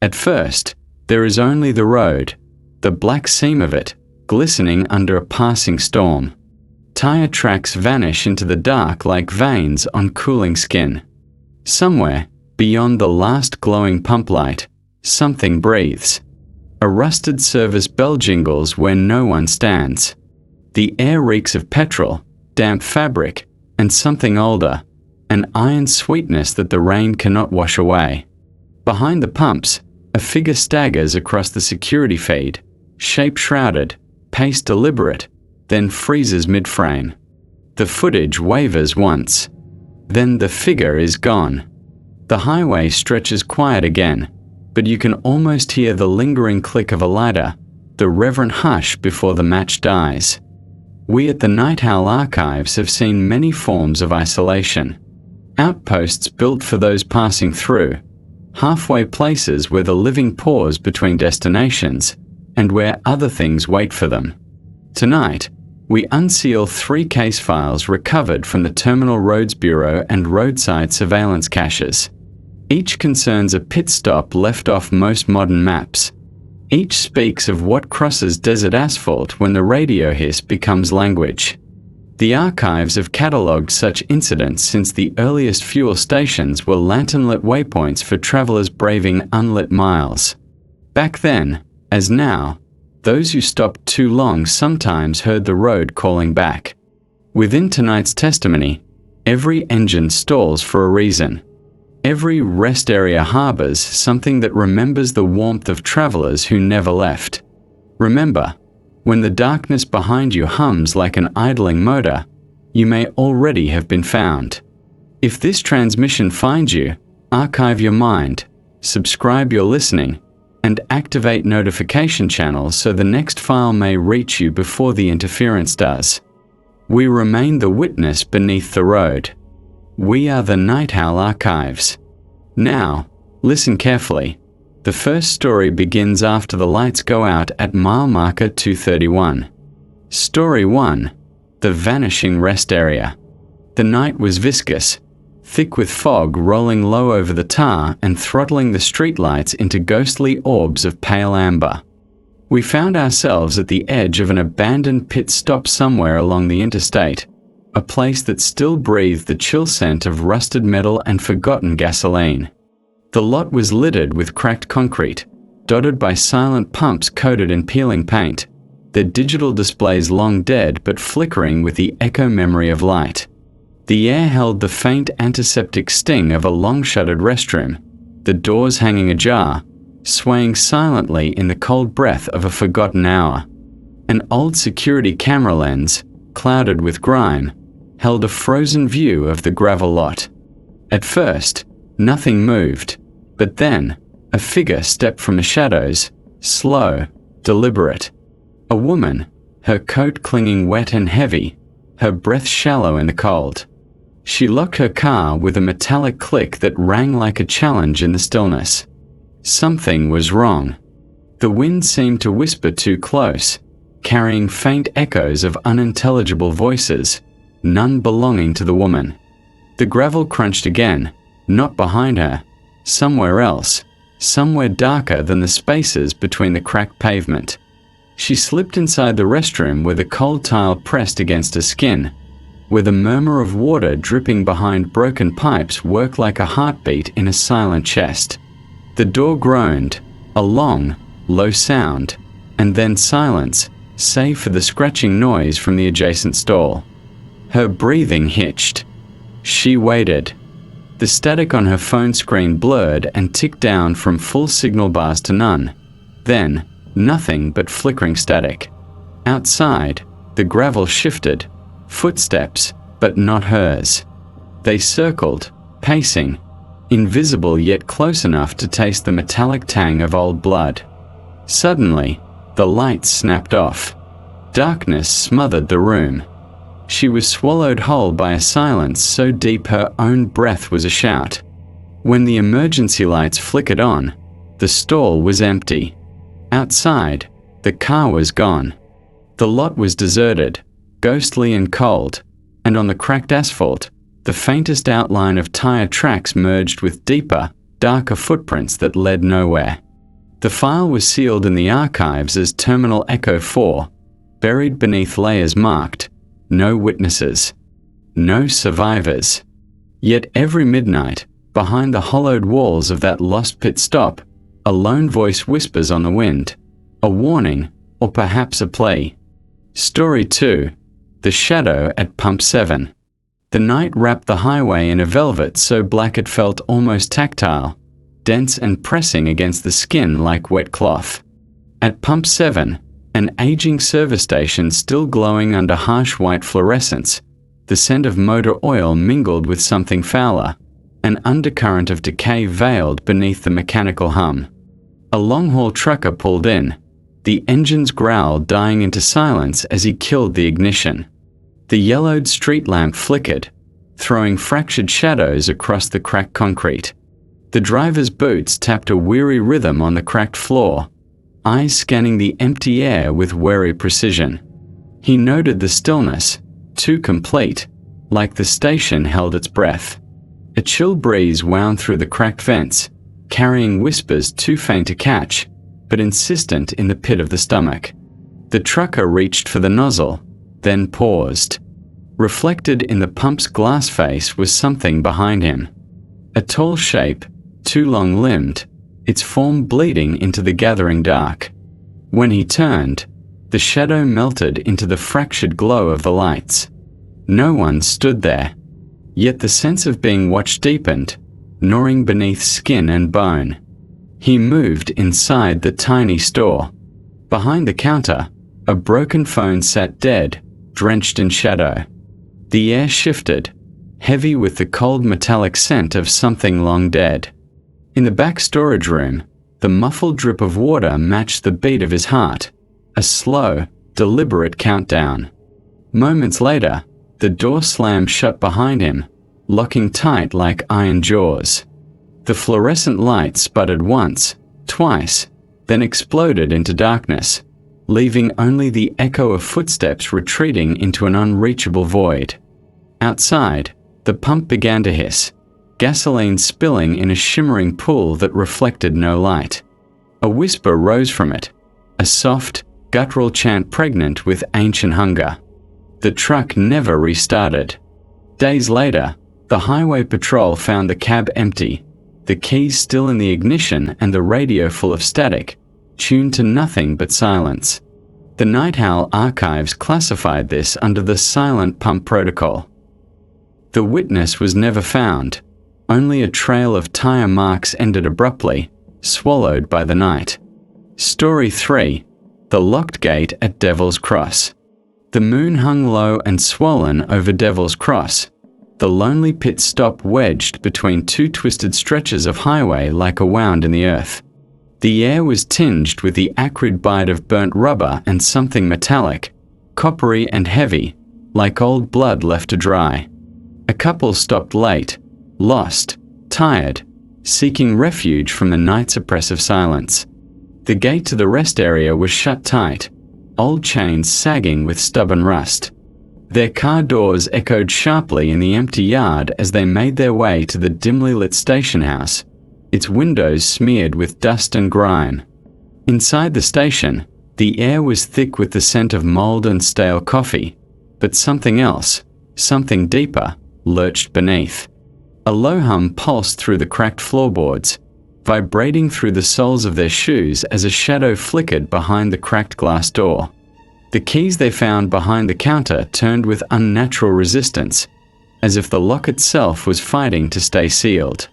At first, there is only the road, the black seam of it, glistening under a passing storm. Tire tracks vanish into the dark like veins on cooling skin. Somewhere, beyond the last glowing pump light, something breathes. A rusted service bell jingles where no one stands. The air reeks of petrol, damp fabric, and something older, an iron sweetness that the rain cannot wash away. Behind the pumps, a figure staggers across the security feed, shape-shrouded, pace deliberate, then freezes mid-frame. The footage wavers once. Then the figure is gone. The highway stretches quiet again, but you can almost hear the lingering click of a lighter, the reverent hush before the match dies. We at the NightHowl Archives have seen many forms of isolation. Outposts built for those passing through, halfway places where the living pause between destinations, and where other things wait for them. Tonight, we unseal 3 case files recovered from the Terminal Roads Bureau and roadside surveillance caches. Each concerns a pit stop left off most modern maps. Each speaks of what crosses desert asphalt when the radio hiss becomes language. The archives have catalogued such incidents since the earliest fuel stations were lantern-lit waypoints for travelers braving unlit miles. Back then, as now, those who stopped too long sometimes heard the road calling back. Within tonight's testimony, every engine stalls for a reason. Every rest area harbors something that remembers the warmth of travelers who never left. Remember, when the darkness behind you hums like an idling motor, you may already have been found. If this transmission finds you, archive your mind, subscribe your listening, and activate notification channels so the next file may reach you before the interference does. We remain the witness beneath the road. We are the NightHowl Archives. Now, listen carefully. The first story begins after the lights go out at mile marker 231. Story 1. The Vanishing Rest Area. The night was viscous, thick with fog rolling low over the tar and throttling the streetlights into ghostly orbs of pale amber. We found ourselves at the edge of an abandoned pit stop somewhere along the interstate, a place that still breathed the chill scent of rusted metal and forgotten gasoline. The lot was littered with cracked concrete, dotted by silent pumps coated in peeling paint, their digital displays long dead but flickering with the echo memory of light. The air held the faint antiseptic sting of a long-shuttered restroom, the doors hanging ajar, swaying silently in the cold breath of a forgotten hour. An old security camera lens, clouded with grime, held a frozen view of the gravel lot. At first, nothing moved, but then a figure stepped from the shadows, slow, deliberate. A woman, her coat clinging wet and heavy, her breath shallow in the cold. She locked her car with a metallic click that rang like a challenge in the stillness. Something was wrong. The wind seemed to whisper too close, carrying faint echoes of unintelligible voices, none belonging to the woman. The gravel crunched again, not behind her, somewhere else, somewhere darker than the spaces between the cracked pavement. She slipped inside the restroom where the cold tile pressed against her skin, where the murmur of water dripping behind broken pipes worked like a heartbeat in a silent chest. The door groaned, a long, low sound, and then silence, save for the scratching noise from the adjacent stall. Her breathing hitched. She waited. The static on her phone screen blurred and ticked down from full signal bars to none. Then, nothing but flickering static. Outside, the gravel shifted. Footsteps, but not hers. They circled, pacing, invisible yet close enough to taste the metallic tang of old blood. Suddenly, the lights snapped off. Darkness smothered the room. She was swallowed whole by a silence so deep her own breath was a shout. When the emergency lights flickered on, the stall was empty. Outside, the car was gone. The lot was deserted, ghostly and cold, and on the cracked asphalt, the faintest outline of tire tracks merged with deeper, darker footprints that led nowhere. The file was sealed in the archives as Terminal Echo 4, buried beneath layers marked "No Witnesses, No Survivors." Yet every midnight, behind the hollowed walls of that lost pit stop, a lone voice whispers on the wind, a warning, or perhaps a plea. Story 2. The Shadow at Pump 7. The night wrapped the highway in a velvet so black it felt almost tactile, dense and pressing against the skin like wet cloth. At Pump 7, an aging service station still glowing under harsh white fluorescence, the scent of motor oil mingled with something fouler, an undercurrent of decay veiled beneath the mechanical hum. A long-haul trucker pulled in, the engine's growl dying into silence as he killed the ignition. The yellowed street lamp flickered, throwing fractured shadows across the cracked concrete. The driver's boots tapped a weary rhythm on the cracked floor, eyes scanning the empty air with wary precision. He noted the stillness, too complete, like the station held its breath. A chill breeze wound through the cracked vents, carrying whispers too faint to catch, but insistent in the pit of the stomach. The trucker reached for the nozzle, then paused. Reflected in the pump's glass face was something behind him. A tall shape, too long-limbed, its form bleeding into the gathering dark. When he turned, the shadow melted into the fractured glow of the lights. No one stood there, yet the sense of being watched deepened, gnawing beneath skin and bone. He moved inside the tiny store. Behind the counter, a broken phone sat dead, drenched in shadow. The air shifted, heavy with the cold metallic scent of something long dead. In the back storage room, the muffled drip of water matched the beat of his heart, a slow, deliberate countdown. Moments later, the door slammed shut behind him, locking tight like iron jaws. The fluorescent light sputtered once, twice, then exploded into darkness, leaving only the echo of footsteps retreating into an unreachable void. Outside, the pump began to hiss, gasoline spilling in a shimmering pool that reflected no light. A whisper rose from it, a soft, guttural chant pregnant with ancient hunger. The truck never restarted. Days later, the highway patrol found the cab empty, the keys still in the ignition and the radio full of static, tuned to nothing but silence. The NightHowl Archives classified this under the silent pump protocol. The witness was never found. Only a trail of tire marks ended abruptly, swallowed by the night. Story 3. The Locked Gate at Devil's Cross. The moon hung low and swollen over Devil's Cross, the lonely pit stop wedged between two twisted stretches of highway like a wound in the earth. The air was tinged with the acrid bite of burnt rubber and something metallic, coppery and heavy, like old blood left to dry. A couple stopped late, lost, tired, seeking refuge from the night's oppressive silence. The gate to the rest area was shut tight, old chains sagging with stubborn rust. Their car doors echoed sharply in the empty yard as they made their way to the dimly lit station house, its windows smeared with dust and grime. Inside the station, the air was thick with the scent of mold and stale coffee, but something else, something deeper, lurched beneath. A low hum pulsed through the cracked floorboards, vibrating through the soles of their shoes as a shadow flickered behind the cracked glass door. The keys they found behind the counter turned with unnatural resistance, as if the lock itself was fighting to stay sealed.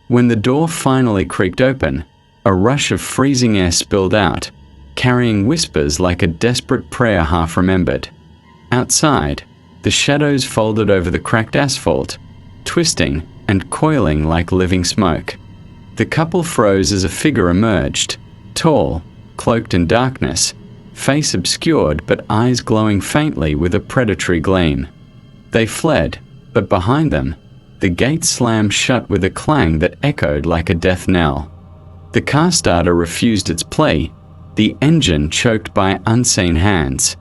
When the door finally creaked open, a rush of freezing air spilled out, carrying whispers like a desperate prayer half remembered. Outside, the shadows folded over the cracked asphalt, twisting and coiling like living smoke. The couple froze as a figure emerged, tall, cloaked in darkness, face obscured but eyes glowing faintly with a predatory gleam. They fled, but behind them, the gate slammed shut with a clang that echoed like a death knell. The car starter refused its plea, the engine choked by unseen hands.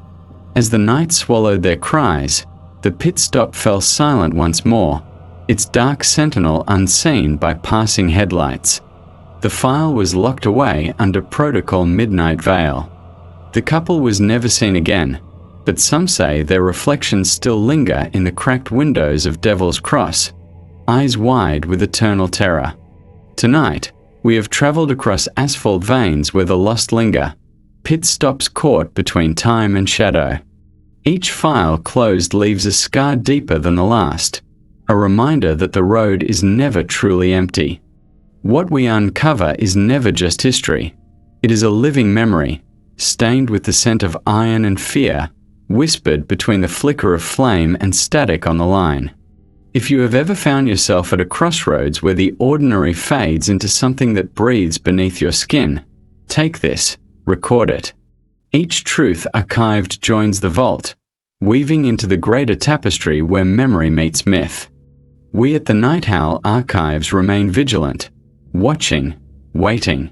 As the night swallowed their cries, the pit stop fell silent once more, its dark sentinel unseen by passing headlights. The file was locked away under Protocol Midnight Veil. The couple was never seen again, but some say their reflections still linger in the cracked windows of Devil's Cross, eyes wide with eternal terror. Tonight, we have travelled across asphalt veins where the lost linger, pit stops caught between time and shadow. Each file closed leaves a scar deeper than the last, a reminder that the road is never truly empty. What we uncover is never just history. It is a living memory, stained with the scent of iron and fear, whispered between the flicker of flame and static on the line. If you have ever found yourself at a crossroads where the ordinary fades into something that breathes beneath your skin, take this, record it. Each truth archived joins the vault, weaving into the greater tapestry where memory meets myth. We at the NightHowl Archives remain vigilant, watching, waiting.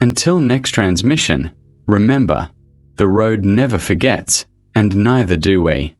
Until next transmission, remember, the road never forgets, and neither do we.